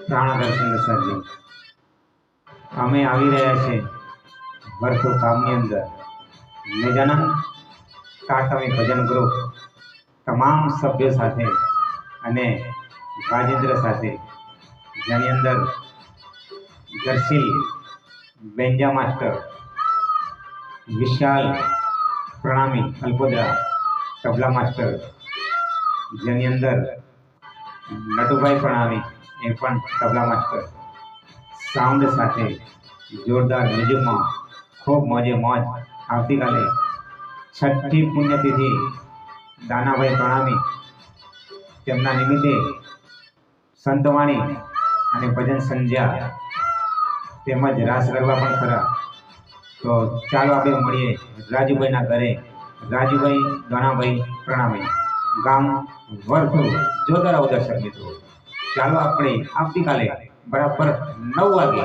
પ્રાણદર્શન સરજી અમે આવી રહ્યા છે વર્તુળ ગામની અંદર નિજાનંદ કાટવી ભજન ગ્રુપ તમામ સભ્યો સાથે અને રાજેન્દ્ર સાથે, જેની અંદર દર્શીલ બેન્જા માસ્ટર, વિશાલ પ્રણામી અલ્પોદરા તબલા માસ્ટર, જેની અંદર નટુભાઈ પ્રણામી એ પણ તબલા માસ્ટર, સાઉન્ડ સાથે જોરદાર મ્યુઝિકમાં ખૂબ મોજે મોજ. આવતીકાલે છઠ્ઠી પુણ્યતિથિ દાનાભાઈ પ્રણામી, તેમના નિમિત્તે સંતવાણી અને ભજન સંધ્યા તેમજ રાસ ગરબા પણ ખરા. તો ચાલો આપણે મળીએ રાજુભાઈના ઘરે. રાજુભાઈ ગણાભાઈ પ્રણામી, ગામ વર્તુળ. જોતા રહો દર્શક મિત્રો. ચાલો આપણે આવતીકાલે બરાબર 9 વાગે